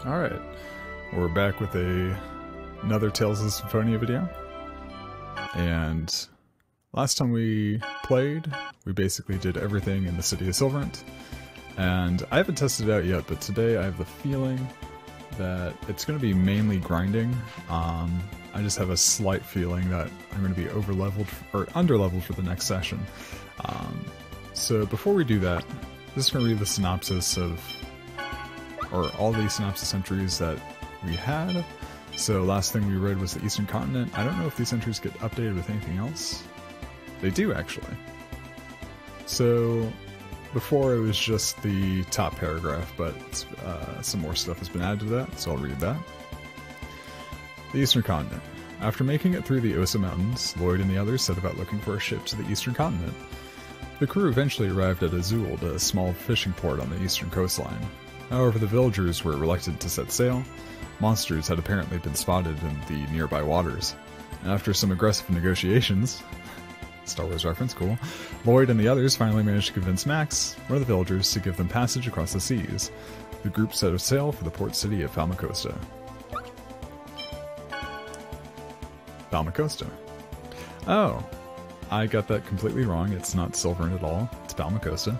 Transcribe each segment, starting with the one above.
Alright, we're back with another Tales of Symphonia video. And last time we played, we basically did everything in the city of Silverant. And I haven't tested it out yet, but today I have the feeling that it's going to be mainly grinding. I just have a slight feeling that I'm going to be over-leveled, or under-leveled for the next session. So before we do that, I'm just going to read the synopsis of or all the synopsis entries that we had. So last thing we read was the Eastern Continent. I don't know if these entries get updated with anything else. They do, actually. So before it was just the top paragraph, but some more stuff has been added to that, so I'll read that. The Eastern Continent. After making it through the Osa Mountains, Lloyd and the others set about looking for a ship to the Eastern Continent. The crew eventually arrived at Azul, a small fishing port on the eastern coastline. However, the villagers were reluctant to set sail. Monsters had apparently been spotted in the nearby waters. And after some aggressive negotiations, Star Wars reference, cool, Lloyd and the others finally managed to convince Max, one of the villagers, to give them passage across the seas. The group set sail for the port city of Falmacosta. Falmacosta. Oh, I got that completely wrong. It's not Silverant at all. It's Falmacosta.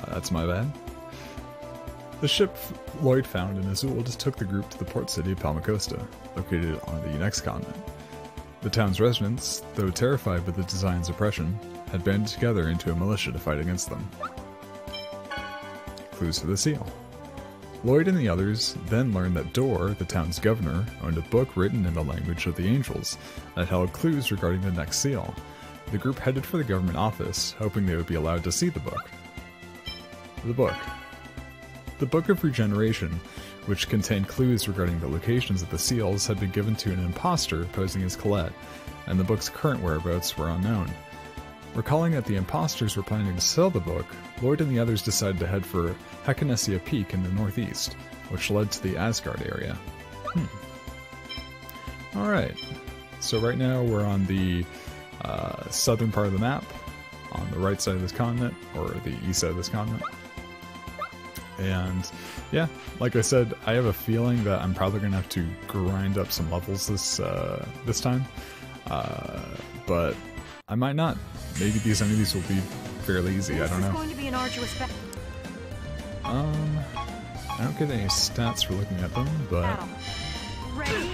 That's my bad. The ship Lloyd found in Azul just took the group to the port city of Falmacosta, located on the next continent. The town's residents, though terrified by the Design's oppression, had banded together into a militia to fight against them. Clues for the seal. Lloyd and the others then learned that Dor, the town's governor, owned a book written in the language of the angels that held clues regarding the next seal. The group headed for the government office, hoping they would be allowed to see the book. The book. The Book of Regeneration, which contained clues regarding the locations of the seals, had been given to an imposter posing as Colette, and the book's current whereabouts were unknown. Recalling that the imposters were planning to sell the book, Lloyd and the others decided to head for Hecanesia Peak in the northeast, which led to the Asgard area. Alright, so right now we're on the southern part of the map, on the right side of this continent, or the east side of this continent. And yeah, like I said, I have a feeling that I'm probably going to have to grind up some levels this time. But I might not. Maybe these enemies will be fairly easy, I don't know. Going to be an arduous I don't get any stats for looking at them, but... Ready?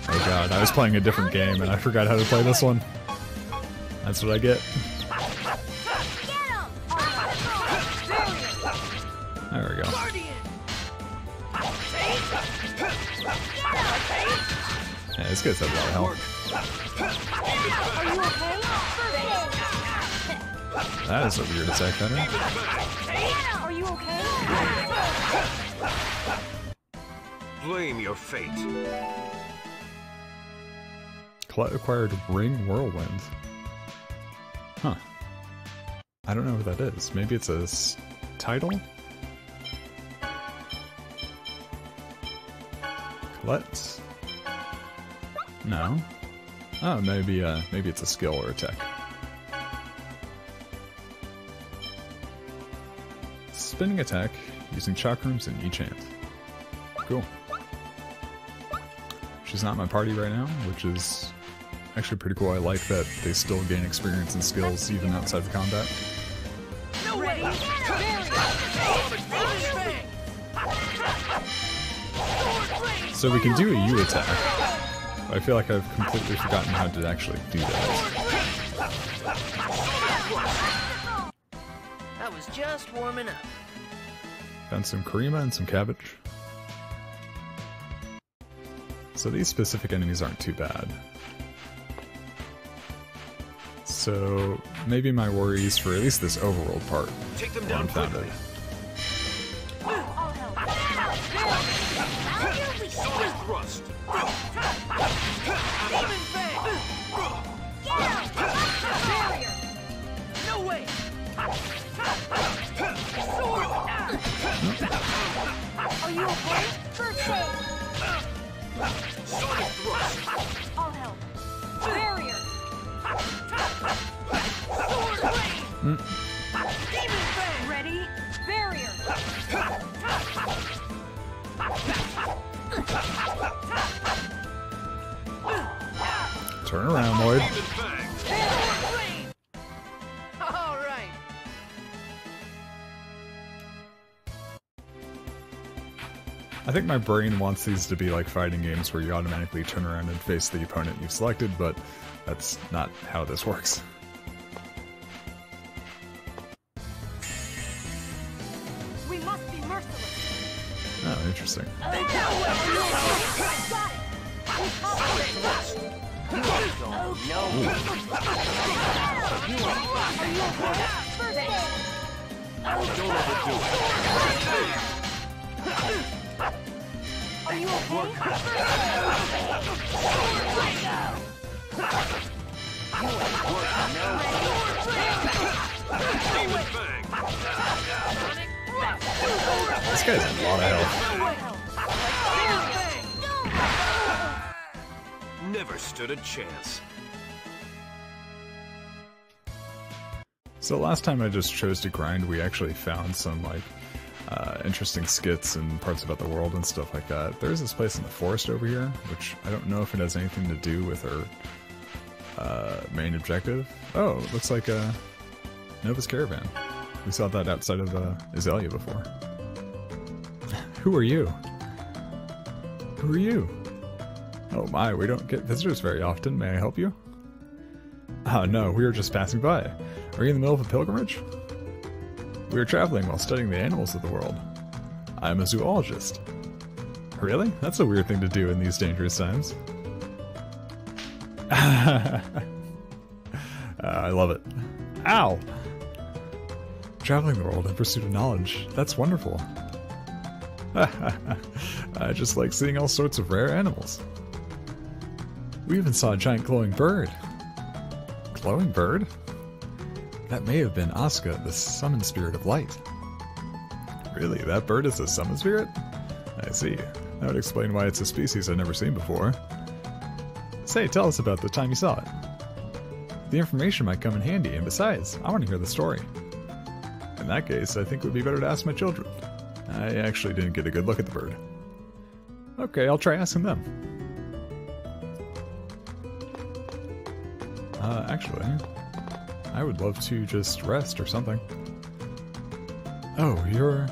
Oh god, I was playing a different game and I forgot how to play this one. That's what I get. There we go. Yeah, this guy's had a lot of health. That is a weird attack pattern. Are you okay? Blame your fate. Colette acquired Ring Whirlwind. Huh. I don't know what that is. Maybe it's a title? Colette? No. Oh, maybe it's a skill or a tech. Spinning attack using chakrams in each hand. Cool. She's not in my party right now, which is actually pretty cool. I like that they still gain experience and skills even outside of combat. No way. So we can do a U attack. But I feel like I've completely forgotten how to actually do that. I was just warming up. Found some Karima and some cabbage. So these specific enemies aren't too bad. So maybe my worries for at least this overworld part are unfounded. No way. Are you okay? First aid. I'll help. Barrier. Demon Fang! Ready? Barrier! Turn around, Lloyd. All right. I think my brain wants these to be like fighting games where you automatically turn around and face the opponent you've selected, but that's not how this works. We must be merciless. Oh, interesting. Are you okay? This guy's a lot of health. Never stood a chance. So last time I just chose to grind, we actually found some like interesting skits and parts about the world and stuff like that. There's this place in the forest over here, which I don't know if it has anything to do with our main objective. Oh, it looks like Nova's caravan. We saw that outside of Azalea before. Who are you? Who are you? Oh my, we don't get visitors very often. May I help you? Ah, no, we were just passing by. Are you in the middle of a pilgrimage? We are traveling while studying the animals of the world. I'm a zoologist. Really? That's a weird thing to do in these dangerous times. I love it. Ow! Traveling the world in pursuit of knowledge. That's wonderful. I just like seeing all sorts of rare animals. We even saw a giant glowing bird. Glowing bird? That may have been Asuka, the summon spirit of light. Really, that bird is a summon spirit? I see. That would explain why it's a species I've never seen before. Say, tell us about the time you saw it. The information might come in handy, and besides, I want to hear the story. In that case, I think it would be better to ask my children. I actually didn't get a good look at the bird. Okay, I'll try asking them. Actually, I would love to just rest or something. Oh, you're...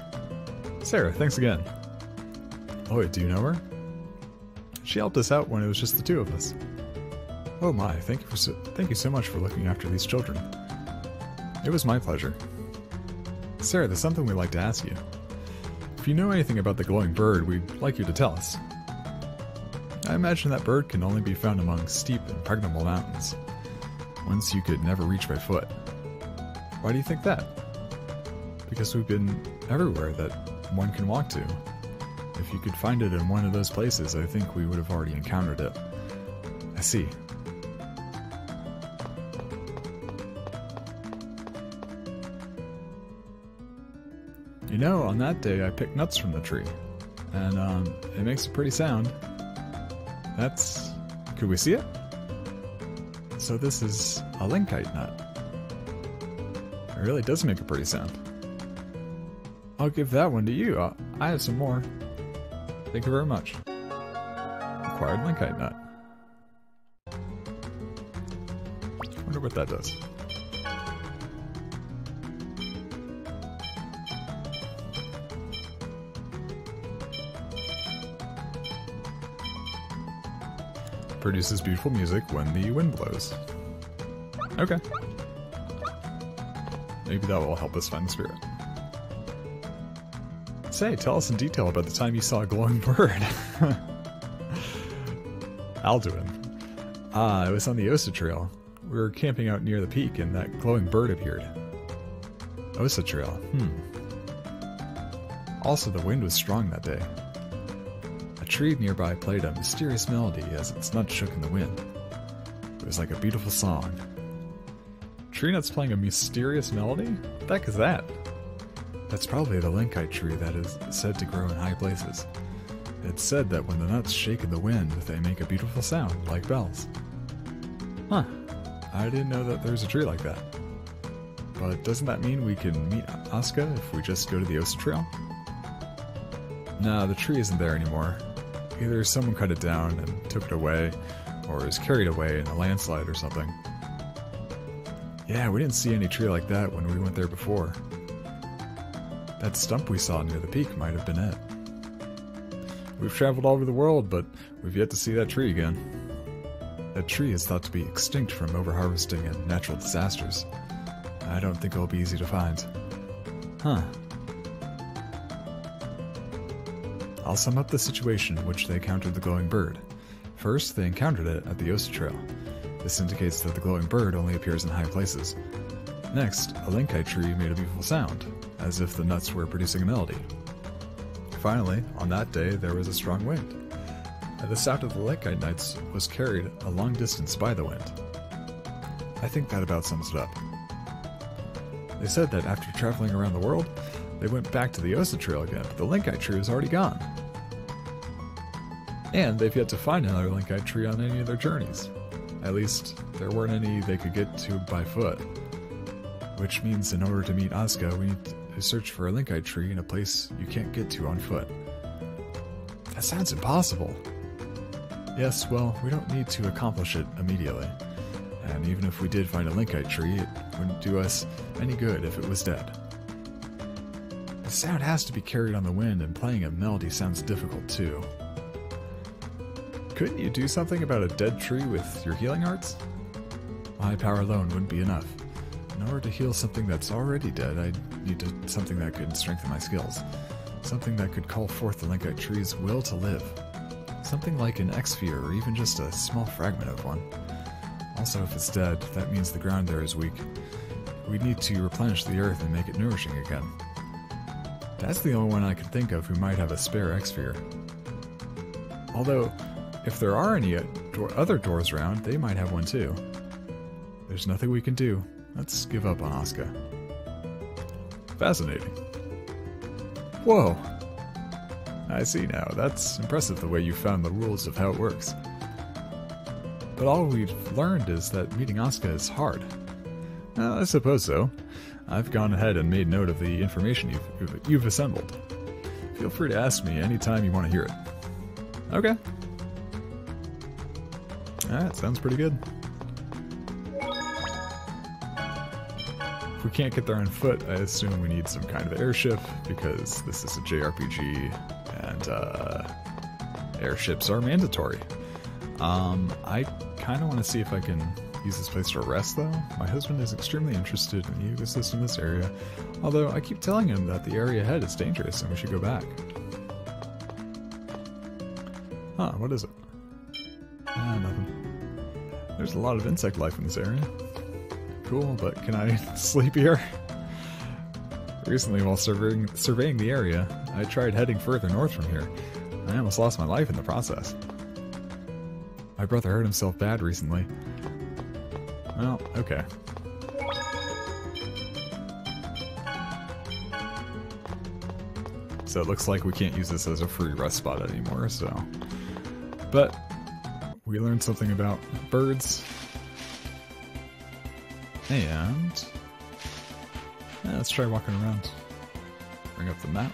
Sarah, thanks again. Lloyd, do you know her? She helped us out when it was just the two of us. Oh my, thank you so much for looking after these children. It was my pleasure. Sarah, there's something we'd like to ask you. If you know anything about the glowing bird, we'd like you to tell us. I imagine that bird can only be found among steep, impregnable mountains. Ones you could never reach by foot. Why do you think that? Because we've been everywhere that one can walk to. If you could find it in one of those places, I think we would have already encountered it. I see. You know, on that day I picked nuts from the tree. And, it makes a pretty sound. That's... Could we see it? So this is a linkite nut. It really does make a pretty sound. I'll give that one to you. I have some more. Thank you very much. Acquired linkite nut. Wonder what that does. Produces beautiful music when the wind blows. Okay. Maybe that will help us find the spirit. Say, tell us in detail about the time you saw a glowing bird. Alduin. Ah, it was on the Osa Trail. We were camping out near the peak and that glowing bird appeared. Osa Trail, Also, the wind was strong that day. A tree nearby played a mysterious melody as its nuts shook in the wind. It was like a beautiful song. Tree nuts playing a mysterious melody? What the heck is that? That's probably the linkite tree that is said to grow in high places. It's said that when the nuts shake in the wind, they make a beautiful sound, like bells. Huh. I didn't know that there's a tree like that. but doesn't that mean we can meet Asuka if we just go to the Osa Trail? Nah, the tree isn't there anymore. Either someone cut it down and took it away, or is carried away in a landslide or something. Yeah, we didn't see any tree like that when we went there before. That stump we saw near the peak might have been it. We've traveled all over the world, but we've yet to see that tree again. That tree is thought to be extinct from overharvesting and natural disasters. I don't think it'll be easy to find. Huh. I'll sum up the situation in which they encountered the glowing bird. First, they encountered it at the Osa Trail. This indicates that the glowing bird only appears in high places. Next, a linkite tree made a beautiful sound, as if the nuts were producing a melody. Finally, on that day, there was a strong wind, and the sound of the linkite nuts was carried a long distance by the wind. I think that about sums it up. They said that after traveling around the world, they went back to the Osa Trail again, but the linkite tree is already gone. And they've yet to find another linkite tree on any of their journeys. At least, there weren't any they could get to by foot. Which means in order to meet Asuka, we need to search for a linkite tree in a place you can't get to on foot. That sounds impossible. Yes, well, we don't need to accomplish it immediately. And even if we did find a linkite tree, it wouldn't do us any good if it was dead. The sound has to be carried on the wind, and playing a melody sounds difficult too. Couldn't you do something about a dead tree with your healing arts? My power alone wouldn't be enough. In order to heal something that's already dead, I'd need something that could strengthen my skills. Something that could call forth the linkite tree's will to live. Something like an X-sphere, or even just a small fragment of one. Also, if it's dead, that means the ground there is weak. We'd need to replenish the earth and make it nourishing again. That's the only one I can think of who might have a spare X-sphere. Although, if there are any other doors around, they might have one too. There's nothing we can do. Let's give up on Asuka. Fascinating. Whoa! I see now. That's impressive the way you found the rules of how it works. But all we've learned is that meeting Asuka is hard. Well, I suppose so. I've gone ahead and made note of the information you've assembled. Feel free to ask me anytime you want to hear it. Okay. Alright, sounds pretty good. If we can't get there on foot, I assume we need some kind of airship, because this is a JRPG, and airships are mandatory. I kind of want to see if I can use this place to rest, though. My husband is extremely interested in the ecosystem in this area, although I keep telling him that the area ahead is dangerous and we should go back. Huh, what is it? Nothing. There's a lot of insect life in this area. Cool, but can I sleep here? Recently, while surveying the area, I tried heading further north from here. I almost lost my life in the process. My brother hurt himself bad recently. Well, okay. So it looks like we can't use this as a free rest spot anymore, so... But we learned something about birds. And... yeah, let's try walking around. Bring up the map.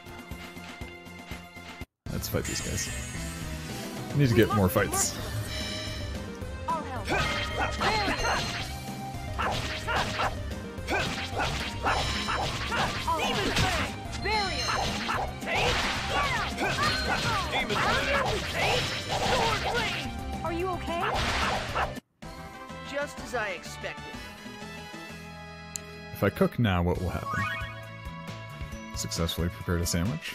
Let's fight these guys. I need to get more fights. I'll help. Demon Fang! Barrier! Demon Fang! Sword Blade! Are you okay? Just as I expected. If I cook now, what will happen? Successfully prepared a sandwich.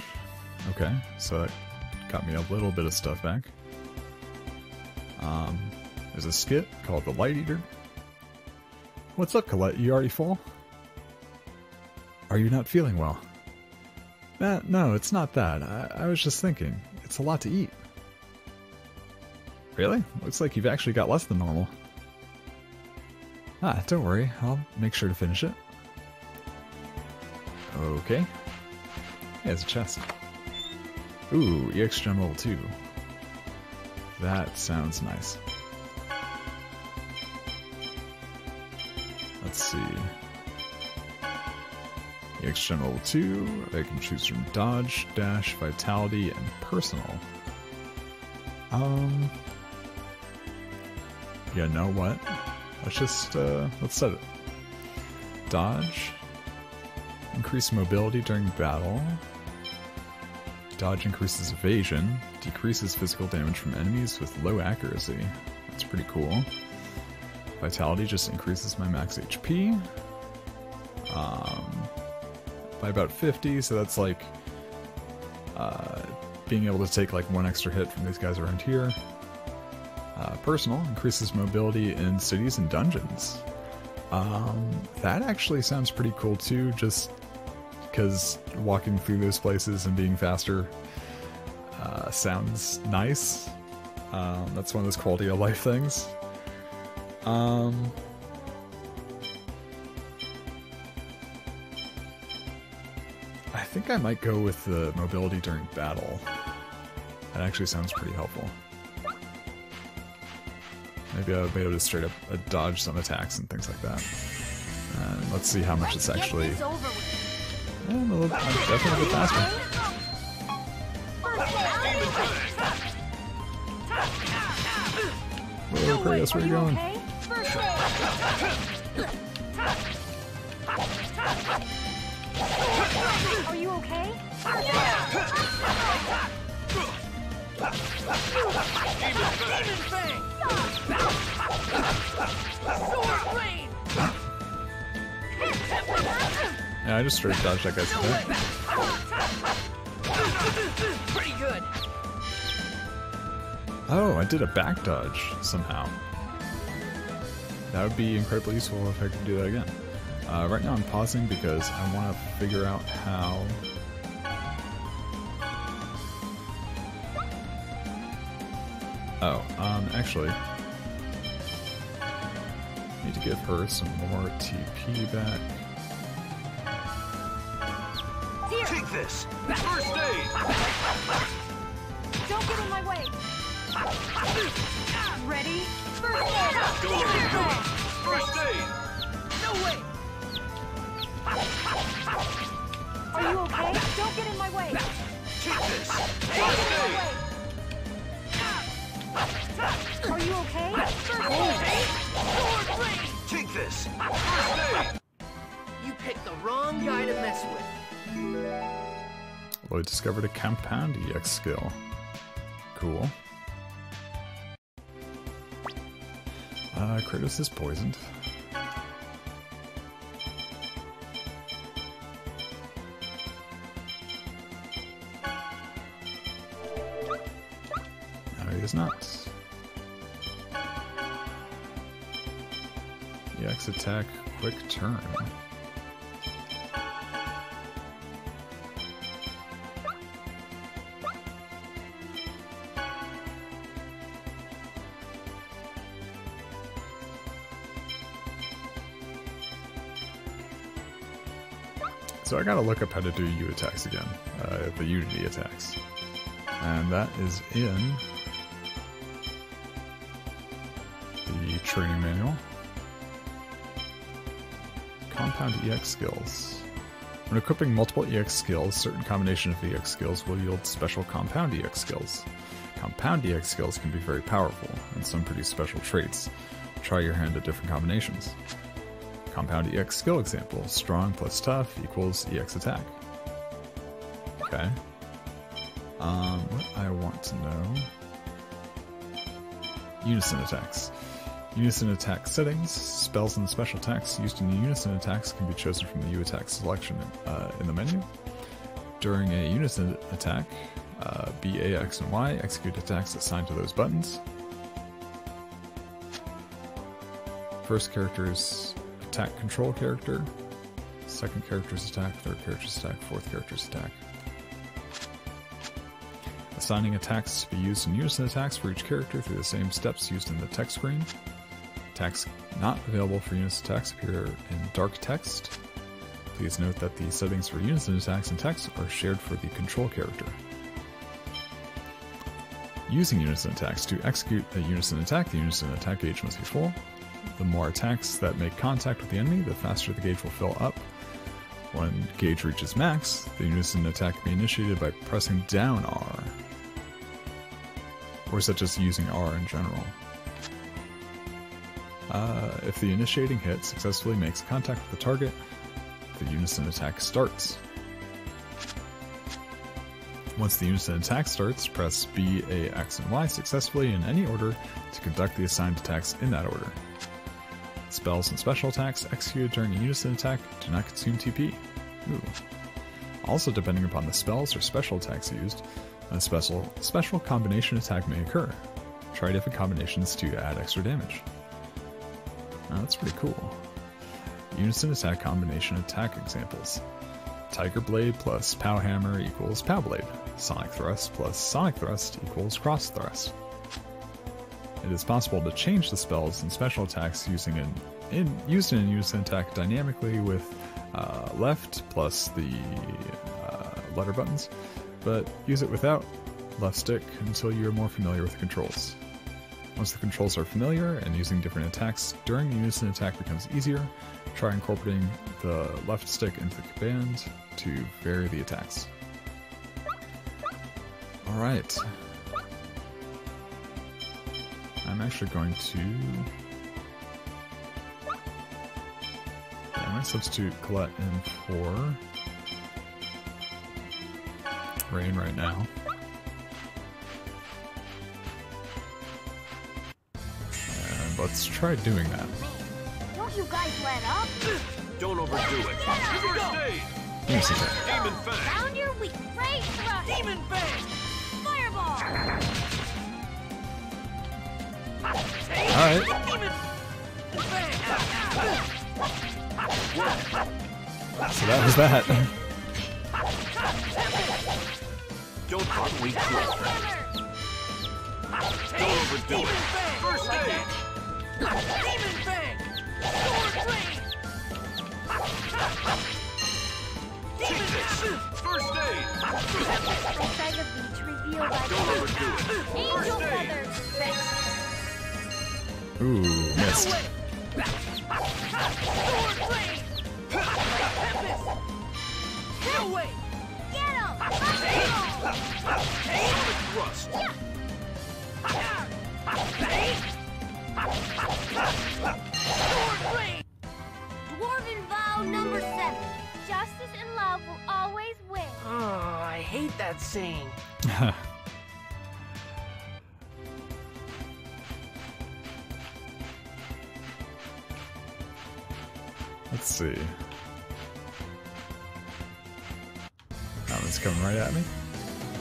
Okay, so that got me a little bit of stuff back. There's a skit called The Light Eater. What's up, Colette? You already full? Are you not feeling well? No, it's not that. I was just thinking. It's a lot to eat. Really? Looks like you've actually got less than normal. Ah, don't worry. I'll make sure to finish it. Okay. Yeah, it's a chest. Ooh, EX Gem level 2. That sounds nice. Let's see. EX General level 2, I can choose from Dodge, Dash, Vitality, and Personal. Yeah, know what? Let's just, let's set it. Dodge. Increase mobility during battle. Dodge increases evasion. Decreases physical damage from enemies with low accuracy. That's pretty cool. Vitality just increases my max HP. By about 50, so that's like being able to take like one extra hit from these guys around here. Personal increases mobility in cities and dungeons. That actually sounds pretty cool too, just because walking through those places and being faster sounds nice. That's one of those quality of life things. I think I might go with the mobility during battle. That actually sounds pretty helpful. Maybe I'll be able to straight up dodge some attacks and things like that. And let's see how much it's actually... I'm definitely a bit faster. Whoa, Kratos, where are you going? Are you okay? Yeah, I just straight dodged that guy's attack. Pretty good. Oh, I did a back dodge somehow. That would be incredibly useful if I could do that again. Right now I'm pausing because I want to figure out how... Oh, actually... need to give her some more TP back. Take this! First aid! Don't get in my way. Ready? First aid. Go ahead! First aid! No way. Are you okay? Don't get in my way. Take this! Don't First get in aid! my way. Are you okay? Sword blade. Take this! First aid! You picked the wrong guy to mess with. Lloyd discovered a compound EX skill. Cool. Kratos is poisoned. No, he is not. EX attack, quick turn. So I gotta look up how to do U attacks again, the Unity attacks. And that is in the training manual. Compound EX skills. When equipping multiple EX skills, certain combination of EX skills will yield special compound EX skills. Compound EX skills can be very powerful, and some produce special traits. Try your hand at different combinations. Compound EX skill example, strong plus tough equals EX attack. Okay. What I want to know... Unison attacks. Unison attack settings. Spells and special attacks used in unison attacks can be chosen from the U attack selection in the menu. During a unison attack, B, A, X, and Y execute attacks assigned to those buttons. First character's attack control character, second character's attack, third character's attack, fourth character's attack. Assigning attacks to be used in unison attacks for each character through the same steps used in the text screen. Attacks not available for unison attacks appear in dark text. Please note that the settings for unison attacks and text are shared for the control character. Using unison attacks. To execute a unison attack, the unison attack gauge must be full. The more attacks that make contact with the enemy, the faster the gauge will fill up. When gauge reaches max, the unison attack can be initiated by pressing down R. Or is that just using R in general? If the initiating hit successfully makes contact with the target, the unison attack starts. Once the unison attack starts, press B, A, X, and Y successfully in any order to conduct the assigned attacks in that order. Spells and special attacks executed during a unison attack do not consume TP. Ooh. Also, depending upon the spells or special attacks used, a special combination attack may occur. Try different combinations to add extra damage. Oh, that's pretty cool. Unison attack combination attack examples. Tiger Blade plus Pow Hammer equals Pow Blade. Sonic Thrust plus Sonic Thrust equals Cross Thrust. It is possible to change the spells and special attacks used in a unison attack dynamically with left plus the letter buttons, but use it without left stick until you are more familiar with the controls. Once the controls are familiar and using different attacks during the unison attack becomes easier, try incorporating the left stick into the command to vary the attacks. Alright. I'm actually going to... I'm going to substitute Colette in for Rain right now. And let's try doing that. Don't you guys let up? Don't overdo it. First aid. Yes, okay. Demon Fang. Found your weak. Great thrust. Demon Fang! Fireball. Alright. Demon Fang! So that was that. Don't hurt weak foot. Don't overdo it. First aid. Demon Fang! Sword Blade! Demon Fang! First aid. Tiger Beach revealed by Don't overdo it. Angel First aid. Feathers. Ooh, missed. Sword Blade! Tempest! Get away! Get him! Sonic Thrust. Sword Blade! Dwarven vow number 7. Justice and love will always win. Oh, I hate that saying. Let's see. That one's coming right at me.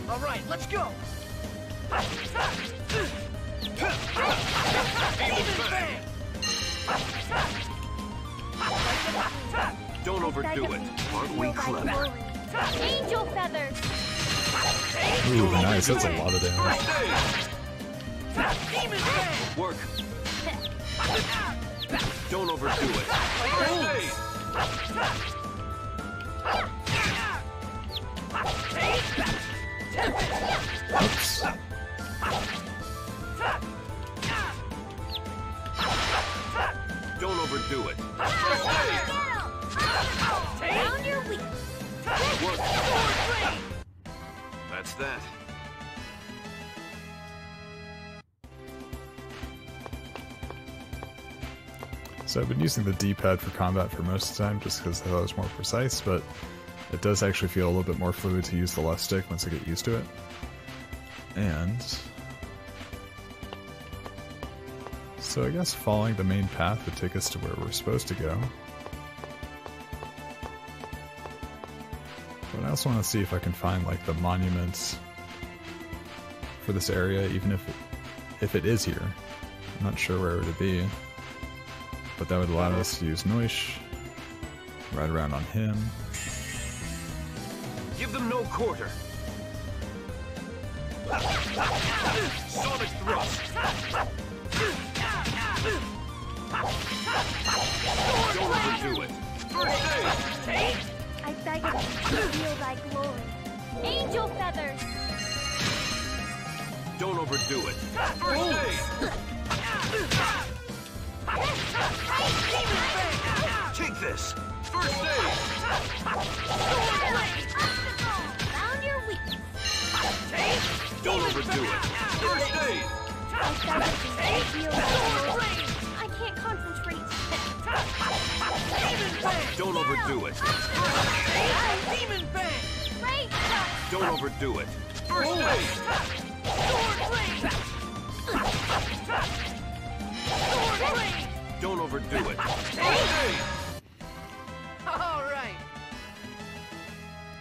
All right, let's go. Demon Fang! Don't overdo it. Aren't we clever? Angel Feathers. Ooh, nice. That's a lot of damage. First aid. Demon Fang! Work. Don't overdo it. First aid. Oops. Don't overdo it. First aid. Found your weak. Work. Sword Blade! That's that. So I've been using the D-pad for combat for most of the time just because I thought it was more precise, but it does actually feel a little bit more fluid to use the left stick once I get used to it. And so I guess following the main path would take us to where we're supposed to go. But I also want to see if I can find like the monuments for this area, even if it is here. I'm not sure where it would be. But that would allow us to use Noish, ride around on him. Give them no quarter. Sonic Thrust. Don't overdo it. First aid. I beg of you, reveal thy glory. Angel Feathers. Don't overdo it. First aid. Take this. First aid. I can't concentrate. Don't overdo it. Demon Fang! Great! Don't overdo it. First base. Sword Blade! Sword Blade! Don't overdo it. First base. All right.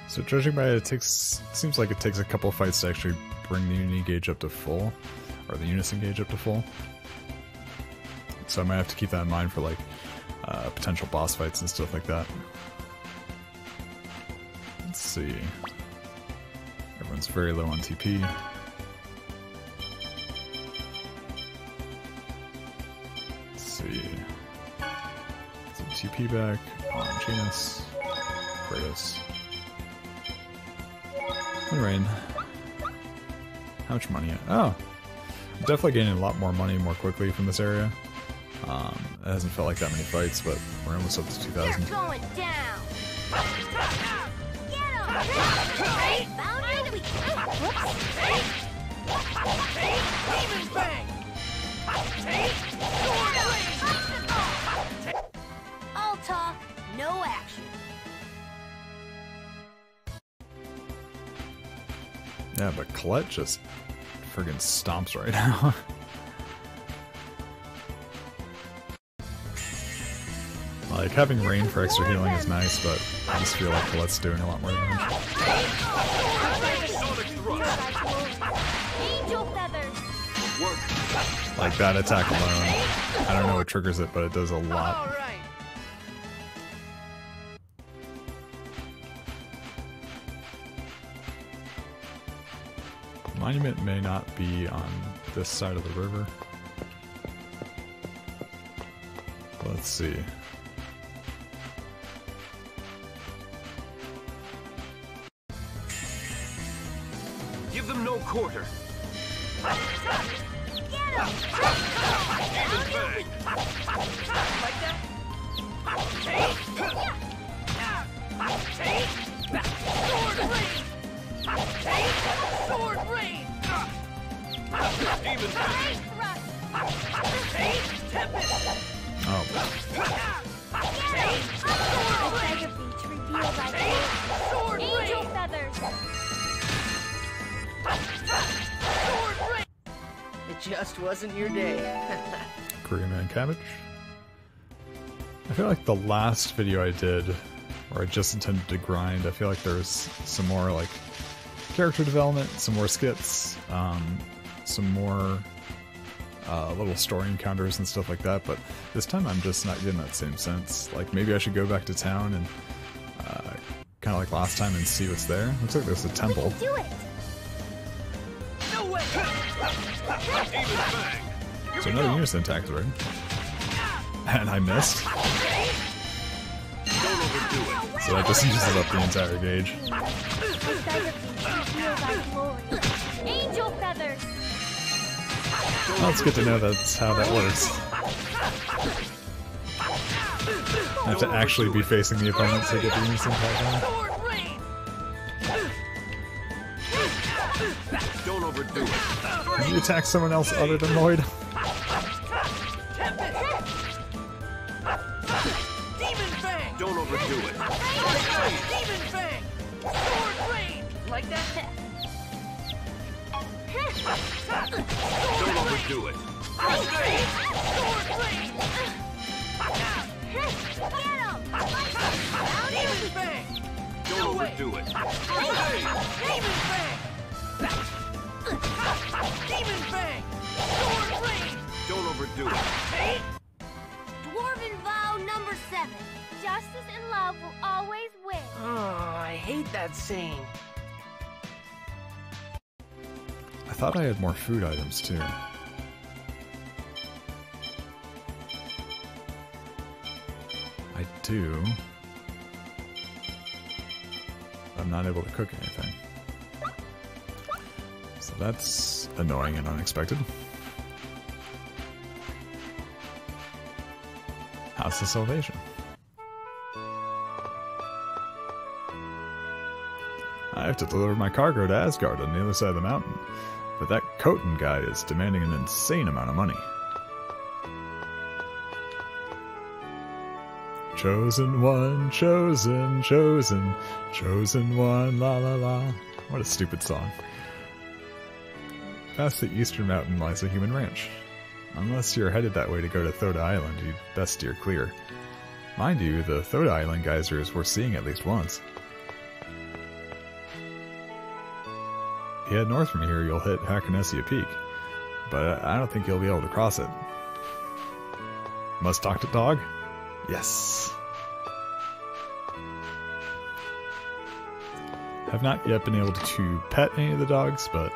So judging by it, seems like it takes a couple fights to actually bring the unity gauge up to full, or the unison gauge up to full. So I might have to keep that in mind for like potential boss fights and stuff like that. Let's see. Everyone's very low on TP. Let's see. Some TP back on Janus, Kratos. And Rain. How much money? Oh! I'm definitely gaining a lot more money more quickly from this area. It hasn't felt like that many fights, but we're almost up to 2,000. You're going down. Get him! Found your weak. Demon Fang! Sword Blade! All talk, no action. Yeah, but Colette just friggin' stomps right now. Like, having Rain for extra healing is nice, but I just feel like Colette's doing a lot more damage. Sonic thrust. Angel feathers. Work. Like, that attack alone, I don't know what triggers it, but it does a All lot. right. Monument may not be on this side of the river. Let's see. Give them no quarter. Get him! Demon Fang. Like that? Sword Blade! Sword Blade! Demon Fang. Tempest! Oh, Sword Angel Blade! feathers. Sword Blade! It just wasn't your day. Korean Man Cabbage. I feel like the last video I did, where I just intended to grind, I feel like there's some more like character development, some more skits, some more little story encounters and stuff like that, but this time I'm just not getting that same sense. Like, maybe I should go back to town and kind of like last time and see what's there. Looks like there's a temple. Do it. No way! Demon Fang. So another unison attack through. And I missed. Don't overdo it. So that just uses up the entire gauge. Angel feathers. Well, it's good to know that's how that works. I have to actually be facing the opponent to get the unison attack on. Sword Blade! Don't overdo it. Can you attack someone else other than Lloyd? Tempest! Demon Fang! Don't overdo it. Demon Fang! Sword Blade! Like that? Don't overdo it. First base. Sword Blade! Get him! Demon Fang! Don't overdo it. First base. Demon Fang! Demon Fang! Sword Blade! Don't overdo it. Dwarven vow number 7. Justice and love will always win. Oh, I hate that saying. I thought I had more food items too. I do. I'm not able to cook anything. So that's annoying and unexpected. House of Salvation. I have to deliver my cargo to Asgard on the other side of the mountain. But that Coton guy is demanding an insane amount of money. Chosen one, chosen, chosen, chosen one, la la la. What a stupid song. Past the eastern mountain lies a human ranch. Unless you're headed that way to go to Thoda Island, you'd best steer clear. Mind you, the Thoda Island geyser is worth seeing at least once. If you head north from here, you'll hit Hakonesia Peak, but I don't think you'll be able to cross it. Must talk to dog? Yes. Have not yet been able to pet any of the dogs, but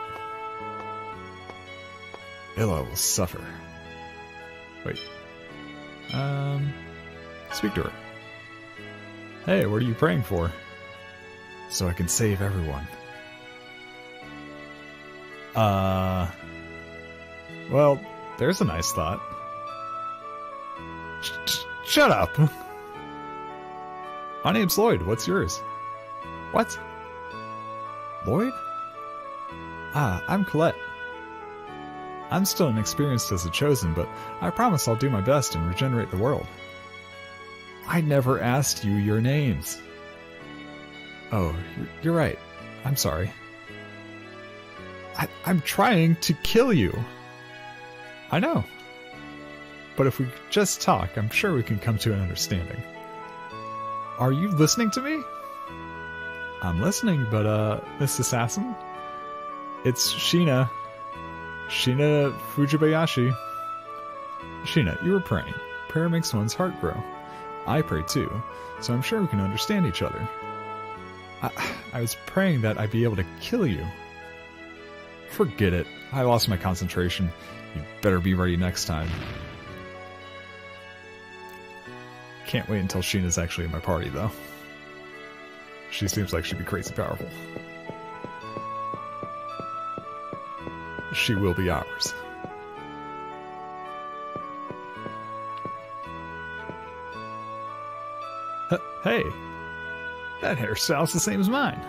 Illa will suffer. Wait. Speak to her. Hey, what are you praying for? So I can save everyone. Well, there's a nice thought. Shut up! My name's Lloyd, what's yours? What? Lloyd? Ah, I'm Colette. I'm still inexperienced as a chosen, but I promise I'll do my best and regenerate the world. I never asked you your names. Oh, you're right. I'm sorry. I'm trying to kill you. I know. But if we just talk, I'm sure we can come to an understanding. Are you listening to me? I'm listening, but, Miss Assassin? It's Sheena. Sheena Fujibayashi. Sheena, you were praying. Prayer makes one's heart grow. I pray too, so I'm sure we can understand each other. I was praying that I'd be able to kill you. Forget it. I lost my concentration. You better be ready next time. Can't wait until Sheena's actually in my party, though. She seems like she'd be crazy powerful. She will be ours. Hey! That hairstyle's the same as mine.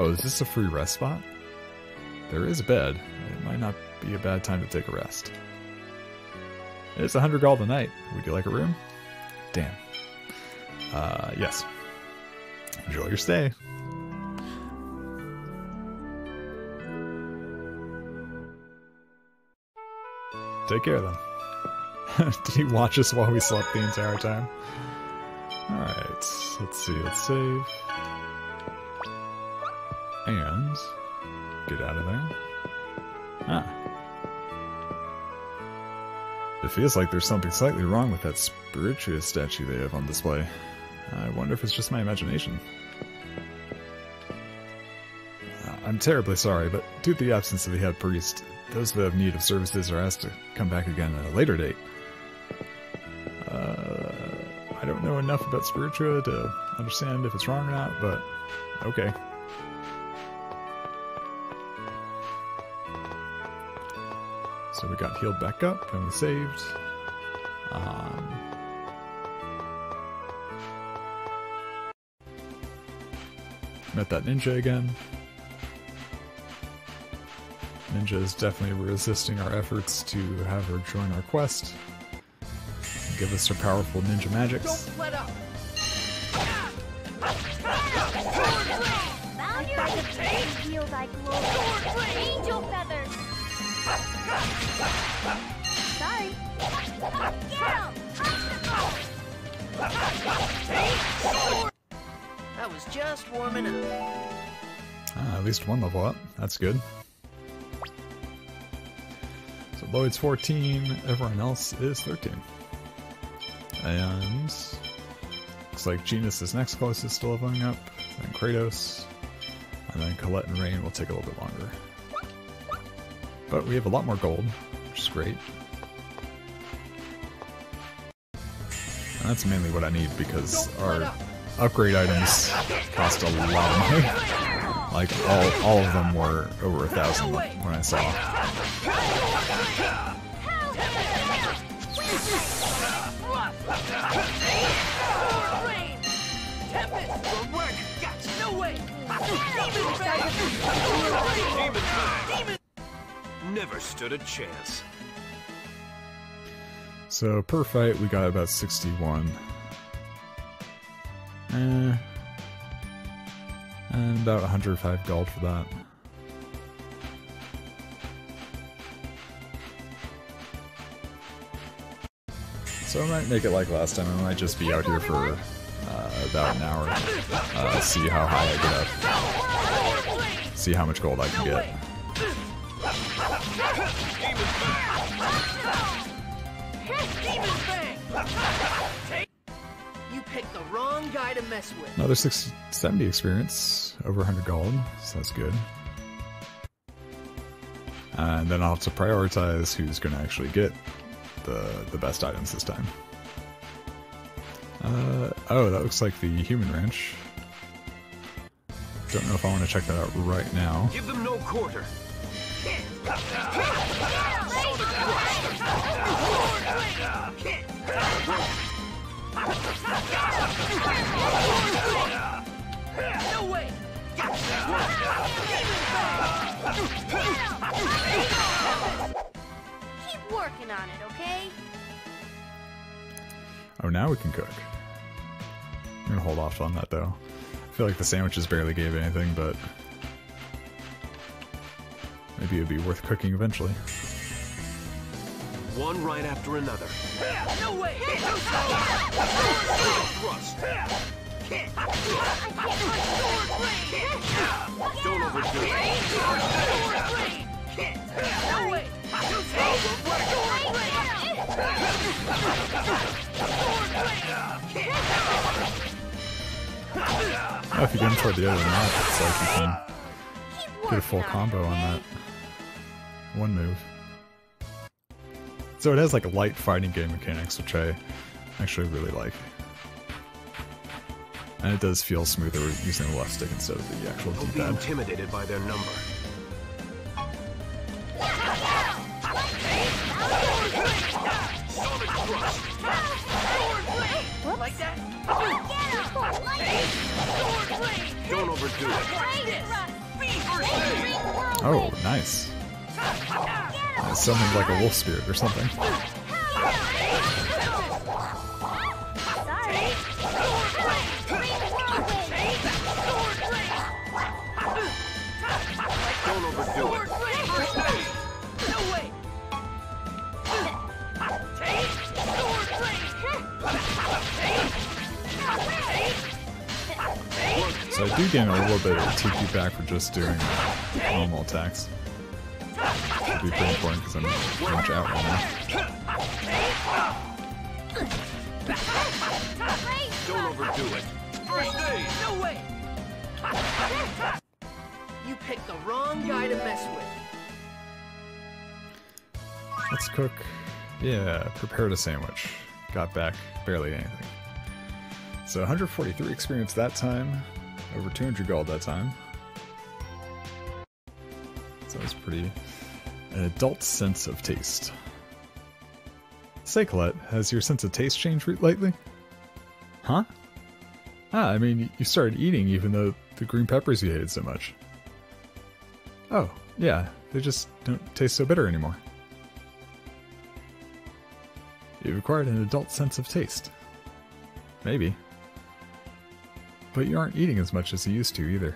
Oh, is this a free rest spot? There is a bed. It might not be a bad time to take a rest. It's 100 gold a night. Would you like a room? Damn. Yes. Enjoy your stay. Take care then. Did he watch us while we slept the entire time? Alright, let's see, let's save. And get out of there. Ah. It feels like there's something slightly wrong with that Spiritua statue they have on display. I wonder if it's just my imagination. I'm terribly sorry, but due to the absence of the head priest, those that have need of services are asked to come back again at a later date. I don't know enough about Spiritua to understand if it's wrong or not, but okay. So we got healed back up, and we saved. Met that ninja again. Ninja is definitely resisting our efforts to have her join our quest. Give us her powerful ninja magics. Don't let up! Found your feel thy glory. Angel feathers. Sorry. Get him! I was just warming up. At least one level up. That's good. So Lloyd's 14, everyone else is 13. And looks like Genus is next closest to leveling up, then Kratos, and then Colette and Rain will take a little bit longer. But we have a lot more gold, which is great. And that's mainly what I need because our upgrade items cost a lot of money. Like all of them were over 1,000 when I saw. Tempest! Wreck! Gotcha! No way! Demon Fang! Never stood a chance. So per fight we got about 61. And about 105 gold for that. So I might make it like last time. I might just be out here for about an hour. See how high I get up. See how much gold I can get. You picked the wrong guy to mess with. Another 70 experience, over 100 gold, so that's good. And then I'll have to prioritize who's going to actually get the best items this time. Oh, that looks like the human ranch. Don't know if I want to check that out right now. Give them no quarter. No way! Keep working on it, okay? Oh, now we can cook. I'm gonna hold off on that though. I feel like the sandwiches barely gave anything, but maybe it'd be worth cooking eventually. One right after another. No way! Thrust. Don't overdo it. No way! Oh, if you get him toward the other map, it's like you can get a full combo on that one move. So it has like light fighting game mechanics, which I actually really like. And it does feel smoother using the left stick instead of the actual Don't be D-pad. intimidated by their number. Like that? Don't overdo it. Oh, nice. Something like a wolf spirit or something. Don't overdo it. No way! So I do gain a little bit of TP back for just doing normal attacks. Would be pretty important because I'm pretty much out right now. Don't overdo it. First aid. No way! You picked the wrong guy to mess with. Let's cook. Yeah, prepared a sandwich. Got back barely anything. So 143 experience that time. Over 200 gold that time. So it's pretty... An adult sense of taste. Say, Colette, has your sense of taste changed lately? Huh? Ah, I mean, you started eating even though the green peppers you hated so much. Oh, yeah, they just don't taste so bitter anymore. You've acquired an adult sense of taste. Maybe. But you aren't eating as much as you used to either.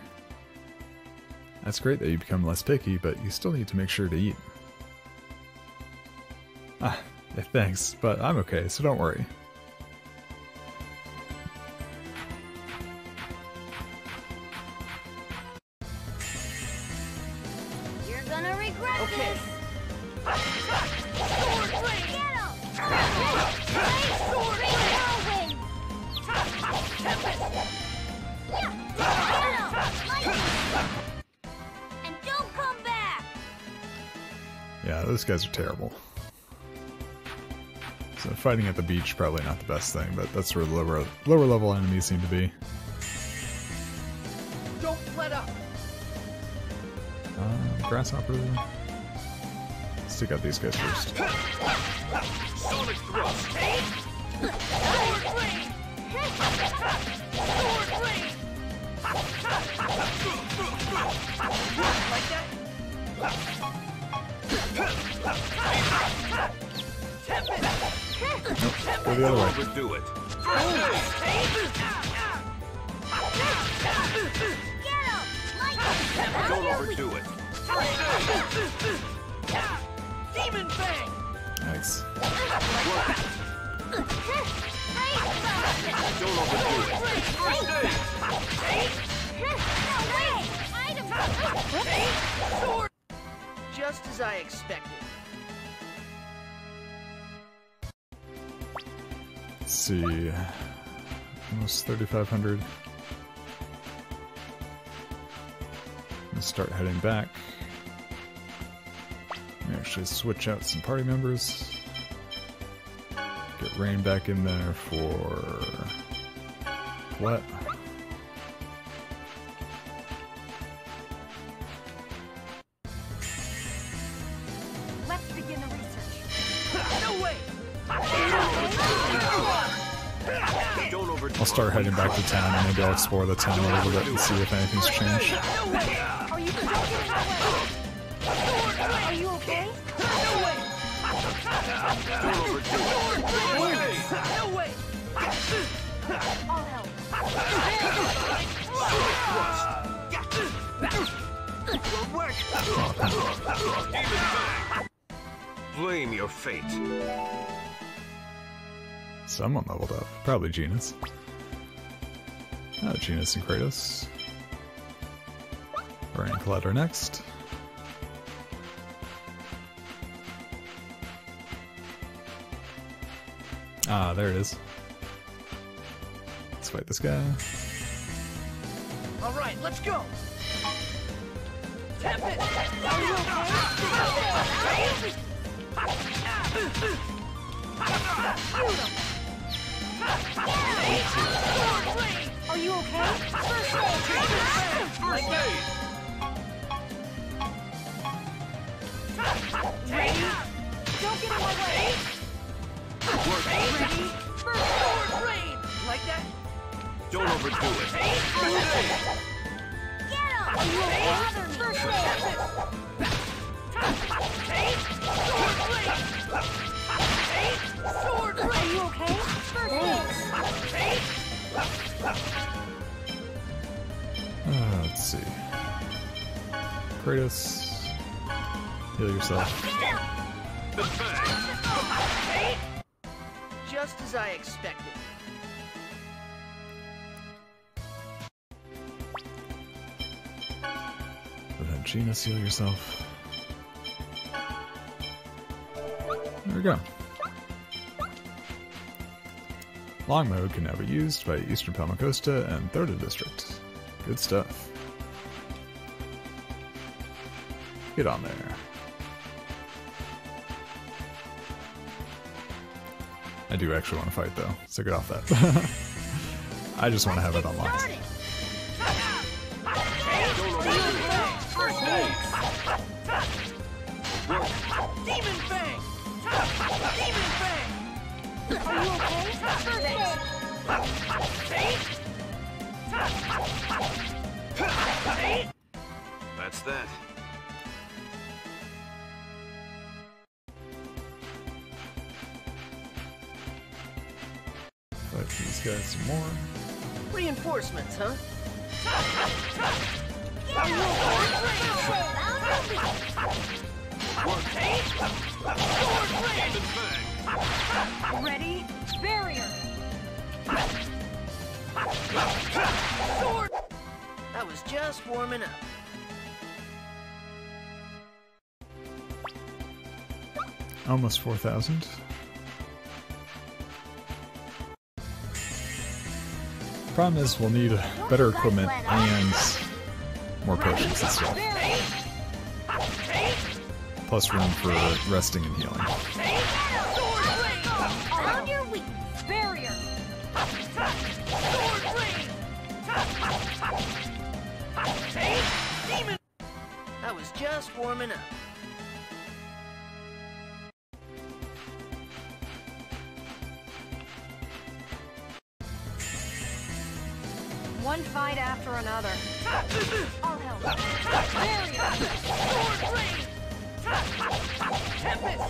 That's great that you become less picky, but you still need to make sure to eat. Ah, yeah, thanks, but I'm okay, so don't worry. You're gonna regret Okay. this. And don't come back. Yeah, those guys are terrible. So fighting at the beach probably not the best thing, but that's where the lower level enemies seem to be. Don't let up. Grasshopper. Let's take out these guys first. Sonic thrust. Sword rain! Like that? Tempest! Go the other way. Overdo it. Get him! Like Don't overdo it. Demon Fang! Nice. Don't overdo it. First aid. Sword! Just as I expected. Let's see. Almost 3,500. Let's start heading back. Let me actually switch out some party members. Get Rain back in there for what? Let's begin the research. No way! Don't overdo it. I'll start heading back to town and maybe I'll explore the town a little bit and see if anything's changed. No way! Are you don't get in my way? Are you okay? No way! Don't overdo it. No way! I'll help. Blame your fate. Someone leveled up. Probably Genus. Genus and Kratos. We're in Collider next. Ah, there it is. Let's fight this guy. All right, let's go. Tempest! Are you okay? First aid! First aid. Ready? Don't get in my way! Ready? Sword rain! Like that? Don't overdo it. Get him! Are you okay? First aid! Sword Are rain! you okay? First aid! Let's see. Kratos. Heal yourself. The fang. Just as I expected. Go ahead, Genus, heal yourself. There we go. Long mode can now be used by Eastern Palmacosta and Thirda District. Good stuff. Get on there. I do actually want to fight though, so get off that. I just want to have it unlocked. First aid. Demon Fang! Demon Fang! Are you okay? First aid! That's that. Fight these guys some more. Reinforcements, huh? Ready? Barrier! Sword! I was just warming up. Almost 4,000. Problem is, we'll need better equipment and more potions and stuff. Plus room for resting and healing. Around your weakness! Barrier! Demon! I was just warming up. One fight after another. I'll help. Barrier! Sword rain! Tempest!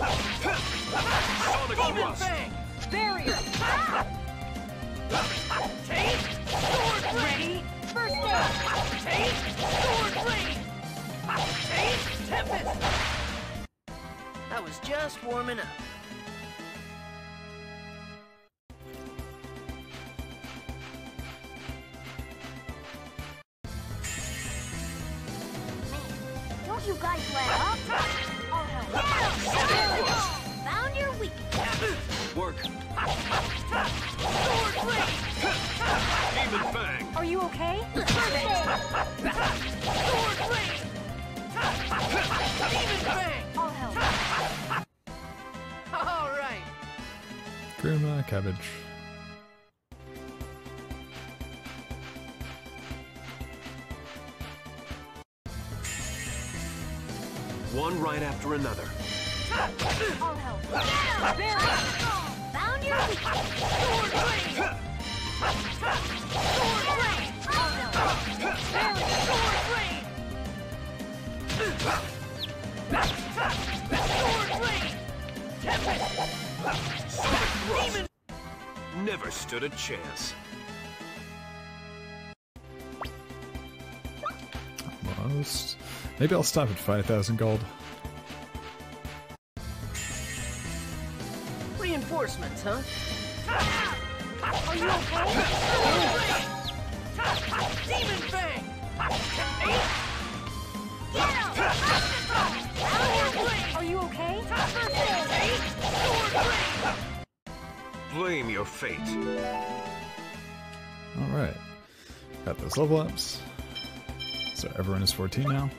Demon fang! Barrier! Take! Sword rain! First aid! Take! Sword rain! Take! Tempest! I was just warming up. Don't you guys let up? I'll help. Found your weakness. Work! Sword rain! Demon fang! Are you okay? Sword rain! Demon fang! I'll help. All right. Grandma cabbage. One right after another. I'll help. Barrier! Found your weakness. Sword rain! Sword rain! I'll help. Barrier! Sword rain! Sword rain! Tempest! Sonic thrust! Never stood a chance. Almost. Maybe I'll stop at 5,000 gold. Reinforcements, huh? Are you okay? Demon fang! Are you okay? Blame your fate. Alright. Got those level ups. So everyone is 14 now.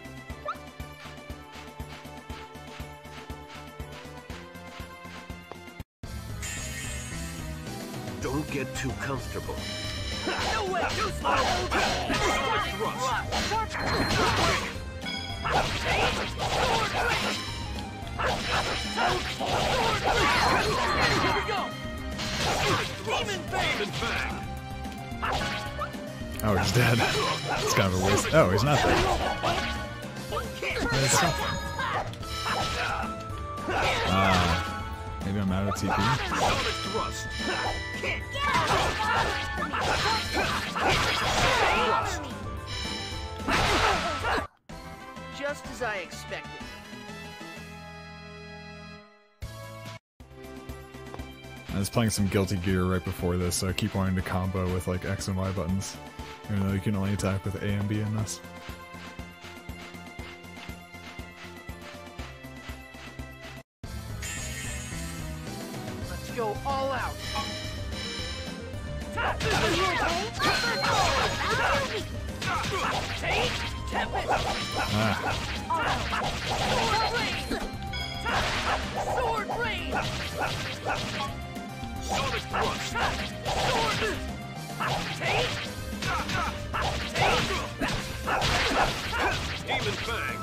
Don't get too comfortable. No way! Too slow! Sonic thrust! Here we go! Demon fang! Oh, he's dead. It's kind of a waste. Oh, he's not dead. There's something. Maybe I'm out of TP. Sonic thrust! Just as I expected. I was playing some Guilty Gear right before this, so I keep wanting to combo with like X and Y buttons, even though you can only attack with A and B in this. Let's go all out. Take! Tempest! Sword rain! Sonic thrust! Sword! Take! Take! Demon fang!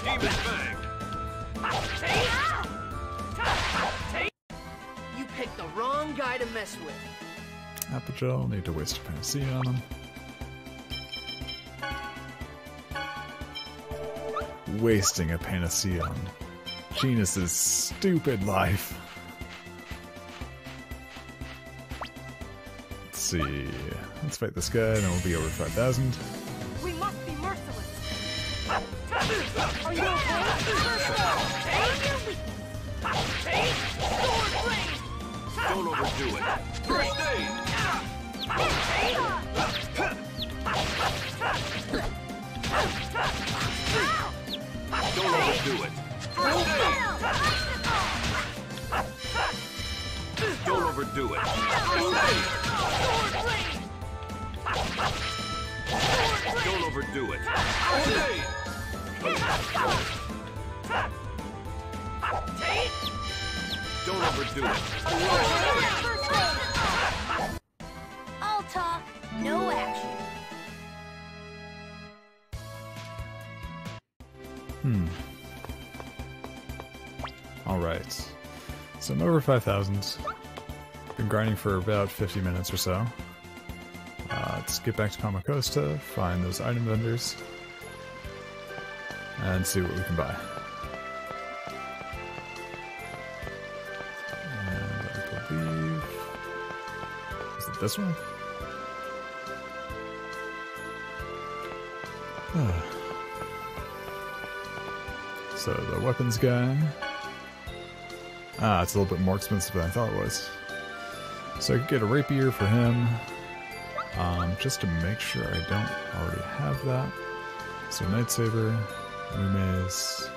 Demon fang! Take! You picked the wrong guy to mess with. Apple gel, need to waste a panacea on him. Wasting a panacea on Genus's stupid life. Let's see. Let's fight this guy, then we'll be over 5,000. We must be merciless. Are you okay? Take! Sword rain! Don't overdo it. First aid! Don't overdo it. First aid! Don't overdo it. First aid! Sword rain! Don't overdo it. First aid! Take! Don't overdo it. All talk, no action. Alright. So I'm over 5,000. Been grinding for about 50 minutes or so. Let's get back to Costa, find those item vendors, and see what we can buy. And I believe... is it this one? So the weapons guy... it's a little bit more expensive than I thought it was. So I could get a rapier for him, just to make sure I don't already have that. So Nightsaber, Ume's.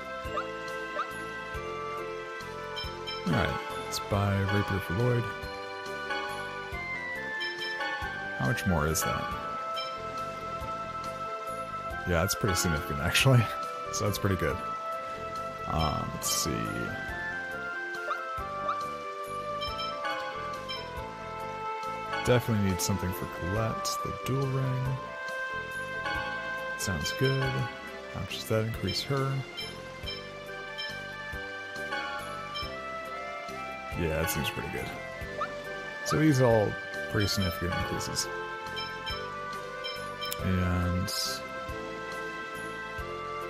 Alright, let's buy rapier for Lloyd. How much more is that? Yeah, it's pretty significant actually. So that's pretty good. Let's see. Definitely need something for Colette, the dual ring. Sounds good. How much does that increase her? Yeah, that seems pretty good. So these are all pretty significant increases. And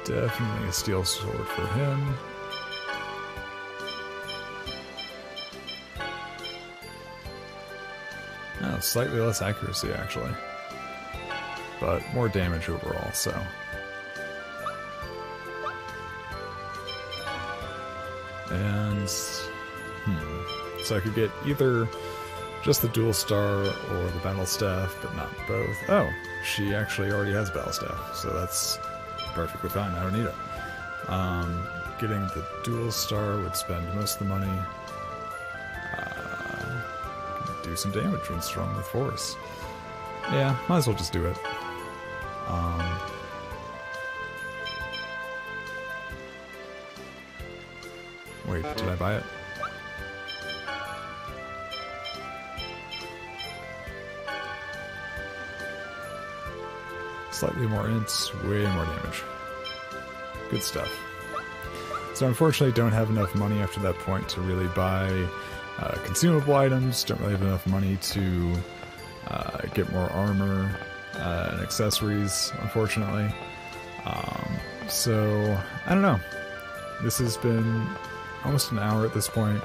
definitely a steel sword for him. Oh, slightly less accuracy, actually. But more damage overall, so... And... So I could get either just the dual star or the battle staff, but not both. Oh, she actually already has battle staff, so that's perfectly fine. I don't need it. Getting the dual star would spend most of the money. Do some damage when strong with force. Yeah, might as well just do it. Wait, did I buy it? Slightly more ints, way more damage. Good stuff. So unfortunately don't have enough money after that point to really buy consumable items, don't really have enough money to get more armor and accessories, unfortunately. So, I don't know. This has been almost an hour at this point.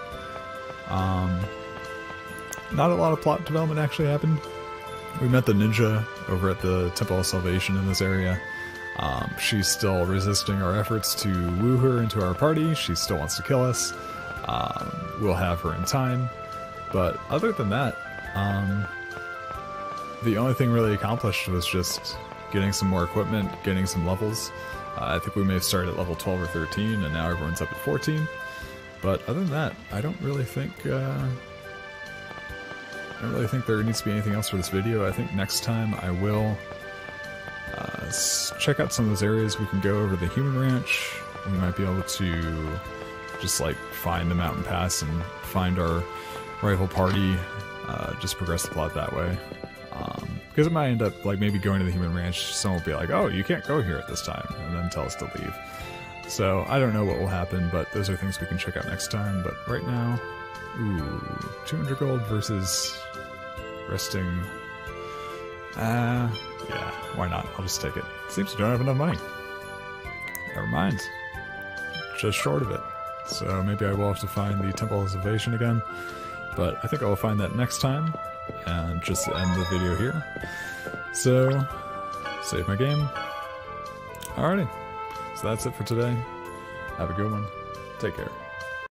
Not a lot of plot development actually happened. We met the ninja over at the Temple of Salvation in this area. She's still resisting our efforts to woo her into our party. She still wants to kill us. We'll have her in time. But other than that, the only thing really accomplished was just getting some more equipment, getting some levels. I think we may have started at level 12 or 13, and now everyone's up at 14. But other than that, I don't really think there needs to be anything else for this video. I think next time I will check out some of those areas we can go over the human ranch. We might be able to just like find the mountain pass and find our rival party, just progress the plot that way. Because it might end up like maybe going to the human ranch, someone will be like, oh, you can't go here at this time, and then tell us to leave. So I don't know what will happen, but those are things we can check out next time. But right now, ooh, 200 gold versus resting. Yeah, why not? I'll just take it. Seems we don't have enough money. Never mind. Just short of it. So maybe I will have to find the Temple of Salvation again. But I think I will find that next time. And just end the video here. So, save my game. Alrighty. So that's it for today. Have a good one. Take care.